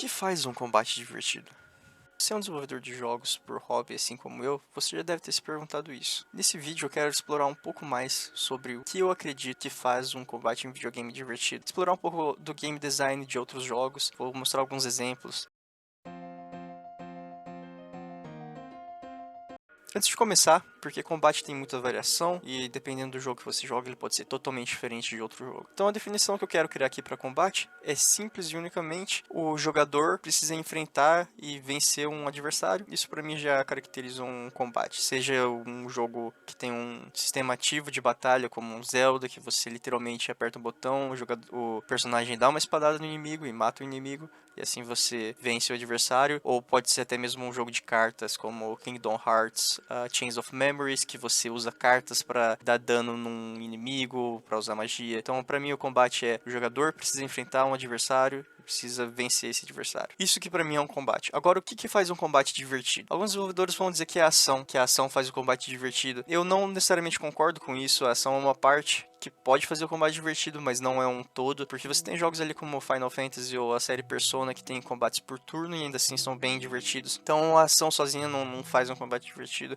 que faz um combate divertido? Se é um desenvolvedor de jogos por hobby, assim como eu, você já deve ter se perguntado isso. Nesse vídeo eu quero explorar um pouco mais sobre o que eu acredito que faz um combate em videogame divertido. Explorar um pouco do game design de outros jogos, vou mostrar alguns exemplos. Antes de começar, porque combate tem muita variação e dependendo do jogo que você joga, ele pode ser totalmente diferente de outro jogo. Então a definição que eu quero criar aqui para combate é simples e unicamente o jogador precisa enfrentar e vencer um adversário. Isso para mim já caracteriza um combate. Seja um jogo que tem um sistema ativo de batalha, como um Zelda, que você literalmente aperta um botão, o personagem dá uma espadada no inimigo e mata o inimigo, e assim você vence o adversário, ou pode ser até mesmo um jogo de cartas, como Kingdom Hearts Chains of Memories, que você usa cartas para dar dano num inimigo, para usar magia. Então, para mim, o combate é o jogador precisa enfrentar um adversário, precisa vencer esse adversário. Isso que para mim é um combate. Agora, o que faz um combate divertido? Alguns desenvolvedores vão dizer que é a ação, que a ação faz o combate divertido. Eu não necessariamente concordo com isso, a ação é uma parte que pode fazer o combate divertido, mas não é um todo, porque você tem jogos ali como Final Fantasy ou a série Persona que tem combates por turno e ainda assim são bem divertidos. Então a ação sozinha não faz um combate divertido.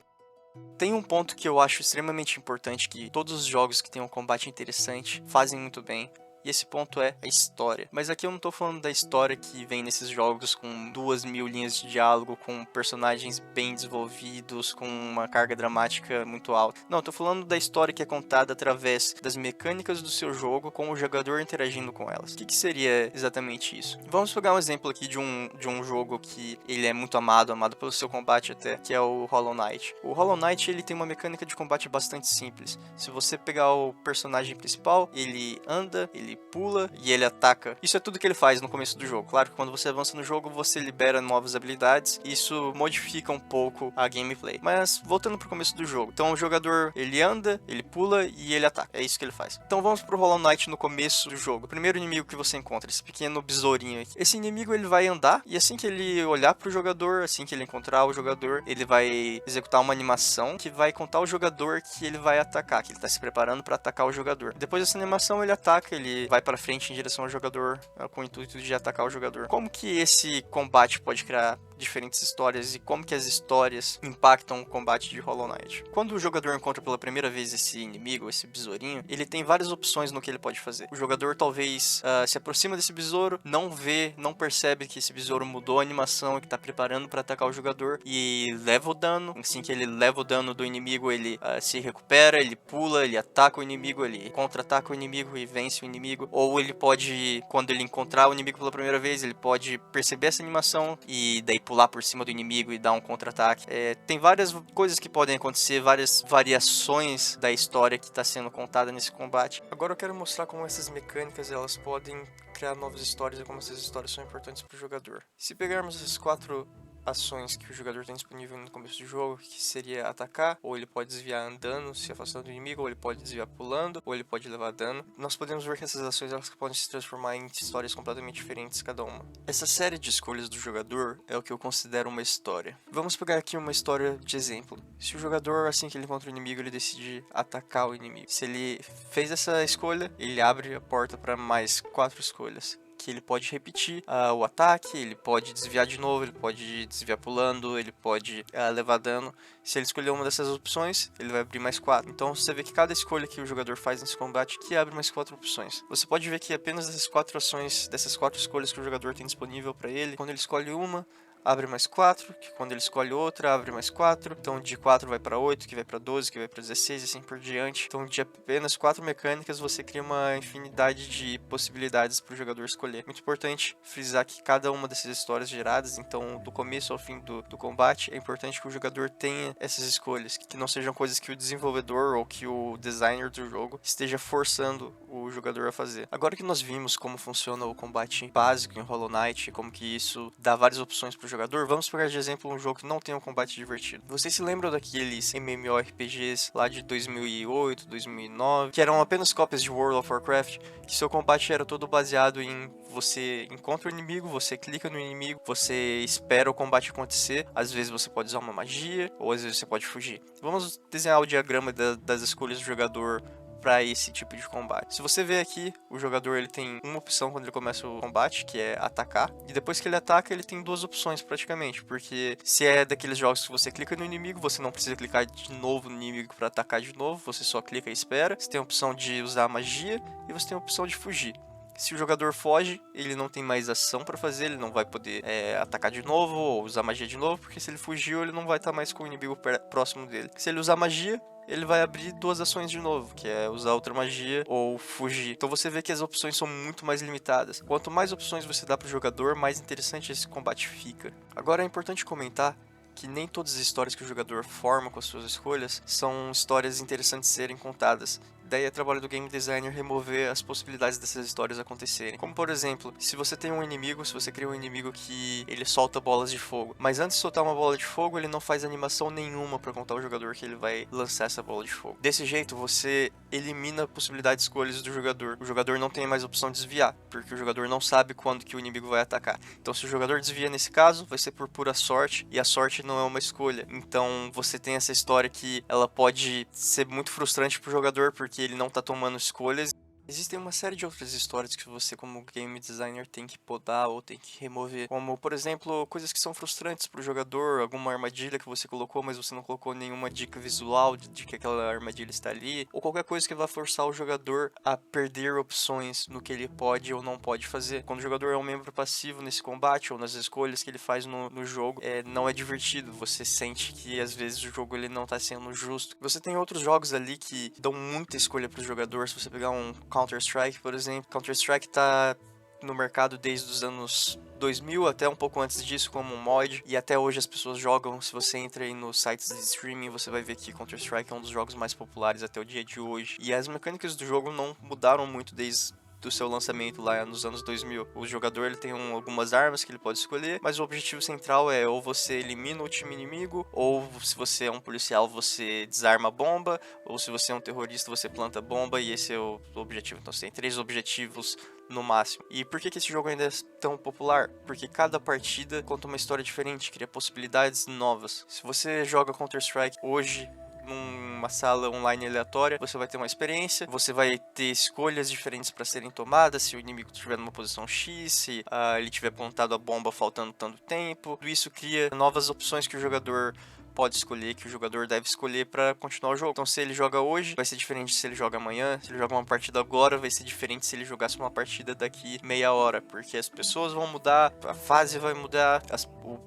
Tem um ponto que eu acho extremamente importante, que todos os jogos que têm um combate interessante fazem muito bem. E esse ponto é a história. Mas aqui eu não tô falando da história que vem nesses jogos com 2000 linhas de diálogo, com personagens bem desenvolvidos, com uma carga dramática muito alta. Não, eu tô falando da história que é contada através das mecânicas do seu jogo, com o jogador interagindo com elas. O que seria exatamente isso? Vamos pegar um exemplo aqui de um jogo que ele é muito amado pelo seu combate até, que é o Hollow Knight. O Hollow Knight ele tem uma mecânica de combate bastante simples. Se você pegar o personagem principal, ele anda, ele pula e ele ataca. Isso é tudo que ele faz no começo do jogo. Claro que quando você avança no jogo, você libera novas habilidades e isso modifica um pouco a gameplay. Mas voltando pro começo do jogo. Então o jogador, ele anda, ele pula e ele ataca. É isso que ele faz. Então vamos pro Hollow Knight no começo do jogo. O primeiro inimigo que você encontra, esse pequeno besourinho aqui. Esse inimigo ele vai andar e assim que ele olhar pro jogador, assim que ele encontrar o jogador, ele vai executar uma animação que vai contar o jogador que ele vai atacar, que ele tá se preparando para atacar o jogador. Depois dessa animação ele ataca, ele vai para frente em direção ao jogador com o intuito de atacar o jogador. Como que esse combate pode criar diferentes histórias e como que as histórias impactam o combate de Hollow Knight? Quando o jogador encontra pela primeira vez esse inimigo, esse besourinho, ele tem várias opções no que ele pode fazer. O jogador talvez se aproxima desse besouro, não percebe que esse besouro mudou a animação e que tá preparando para atacar o jogador e leva o dano. Assim que ele leva o dano do inimigo, ele se recupera, ele pula, ele ataca o inimigo, ele contra-ataca o inimigo e vence o inimigo. Ou ele pode, quando ele encontrar o inimigo pela primeira vez, ele pode perceber essa animação e daí pular por cima do inimigo e dar um contra-ataque. Tem várias coisas que podem acontecer, várias variações da história que está sendo contada nesse combate. Agora eu quero mostrar como essas mecânicas elas podem criar novas histórias e como essas histórias são importantes para o jogador. Se pegarmos essas 4 ações que o jogador tem disponível no começo do jogo, que seria atacar, ou ele pode desviar andando, se afastando do inimigo, ou ele pode desviar pulando, ou ele pode levar dano. Nós podemos ver que essas ações elas podem se transformar em histórias completamente diferentes cada uma. Essa série de escolhas do jogador é o que eu considero uma história. Vamos pegar aqui uma história de exemplo. Se o jogador, assim que ele encontra o inimigo, ele decide atacar o inimigo. Se ele fez essa escolha, ele abre a porta para mais 4 escolhas. Que ele pode repetir o ataque, ele pode desviar de novo, ele pode desviar pulando, ele pode levar dano. Se ele escolher uma dessas opções, ele vai abrir mais 4. Então você vê que cada escolha que o jogador faz nesse combate que abre mais 4 opções. Você pode ver que apenas dessas 4 ações, dessas 4 escolhas que o jogador tem disponível para ele, quando ele escolhe uma, abre mais 4, que quando ele escolhe outra, abre mais 4. Então de 4 vai para 8, que vai para 12, que vai para 16 e assim por diante. Então de apenas 4 mecânicas você cria uma infinidade de possibilidades para o jogador escolher. Muito importante frisar que cada uma dessas histórias geradas, então do começo ao fim do combate, é importante que o jogador tenha essas escolhas, que não sejam coisas que o desenvolvedor ou que o designer do jogo esteja forçando o jogador a fazer. Agora que nós vimos como funciona o combate básico em Hollow Knight, como que isso dá várias opções para o jogador, vamos pegar de exemplo um jogo que não tem um combate divertido. Vocês se lembram daqueles MMORPGs lá de 2008, 2009, que eram apenas cópias de World of Warcraft, que seu combate era todo baseado em você encontra o inimigo, você clica no inimigo, você espera o combate acontecer, às vezes você pode usar uma magia, ou às vezes você pode fugir. Vamos desenhar o diagrama das escolhas do jogador para esse tipo de combate. Se você ver aqui, o jogador ele tem uma opção quando ele começa o combate, que é atacar, e depois que ele ataca, ele tem duas opções praticamente, porque se é daqueles jogos que você clica no inimigo, você não precisa clicar de novo no inimigo para atacar de novo, você só clica e espera. Você tem a opção de usar magia e você tem a opção de fugir. Se o jogador foge, ele não tem mais ação para fazer, ele não vai poder atacar de novo ou usar magia de novo, porque se ele fugiu, ele não vai estar mais com o inimigo próximo dele. Se ele usar magia, ele vai abrir duas ações de novo, que é usar outra magia ou fugir. Então você vê que as opções são muito mais limitadas. Quanto mais opções você dá para o jogador, mais interessante esse combate fica. Agora é importante comentar que nem todas as histórias que o jogador forma com as suas escolhas são histórias interessantes de serem contadas. Daí é trabalho do game designer remover as possibilidades dessas histórias acontecerem. Como por exemplo, se você tem um inimigo, se você cria um inimigo que ele solta bolas de fogo, mas antes de soltar uma bola de fogo, ele não faz animação nenhuma para contar ao jogador que ele vai lançar essa bola de fogo. Desse jeito, você elimina a possibilidade de escolhas do jogador. O jogador não tem mais opção de desviar, porque o jogador não sabe quando que o inimigo vai atacar. Então se o jogador desvia nesse caso, vai ser por pura sorte, e a sorte não é uma escolha. Então você tem essa história que ela pode ser muito frustrante pro jogador, porque ele não tá tomando escolhas. Existem uma série de outras histórias que você, como game designer, tem que podar ou tem que remover. Como, por exemplo, coisas que são frustrantes para o jogador, alguma armadilha que você colocou, mas você não colocou nenhuma dica visual de que aquela armadilha está ali. Ou qualquer coisa que vá forçar o jogador a perder opções no que ele pode ou não pode fazer. Quando o jogador é um membro passivo nesse combate ou nas escolhas que ele faz no jogo, não é divertido. Você sente que às vezes o jogo ele não está sendo justo. Você tem outros jogos ali que dão muita escolha para o jogador. Se você pegar um Counter-Strike, por exemplo. Counter-Strike tá no mercado desde os anos 2000, até um pouco antes disso, como um mod, e até hoje as pessoas jogam. Se você entra aí nos sites de streaming, você vai ver que Counter-Strike é um dos jogos mais populares até o dia de hoje. E as mecânicas do jogo não mudaram muito desde do seu lançamento lá nos anos 2000. O jogador ele tem algumas armas que ele pode escolher, mas o objetivo central é ou você elimina o time inimigo, ou se você é um policial você desarma a bomba, ou se você é um terrorista você planta bomba, e esse é o objetivo. Então você tem 3 objetivos no máximo. E por que esse jogo ainda é tão popular? Porque cada partida conta uma história diferente, cria possibilidades novas. Se você joga Counter-Strike hoje numa sala online aleatória, você vai ter uma experiência, você vai ter escolhas diferentes para serem tomadas, se o inimigo estiver numa posição X, se ele tiver plantado a bomba faltando tanto tempo. Tudo isso cria novas opções que o jogador pode escolher, que o jogador deve escolher para continuar o jogo. Então se ele joga hoje, vai ser diferente se ele joga amanhã. Se ele joga uma partida agora, vai ser diferente se ele jogasse uma partida daqui meia hora, porque as pessoas vão mudar, a fase vai mudar,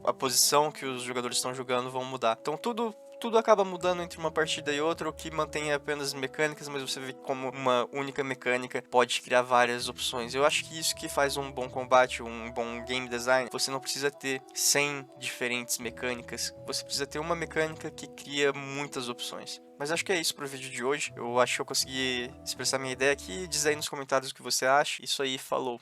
a posição que os jogadores estão jogando vão mudar. Então tudo acaba mudando entre uma partida e outra, o que mantém apenas mecânicas, mas você vê como uma única mecânica pode criar várias opções. Eu acho que isso que faz um bom combate, um bom game design. Você não precisa ter 100 diferentes mecânicas, você precisa ter uma mecânica que cria muitas opções. Mas acho que é isso pro vídeo de hoje. Eu acho que eu consegui expressar minha ideia aqui. Diz aí nos comentários o que você acha. Isso aí, falou!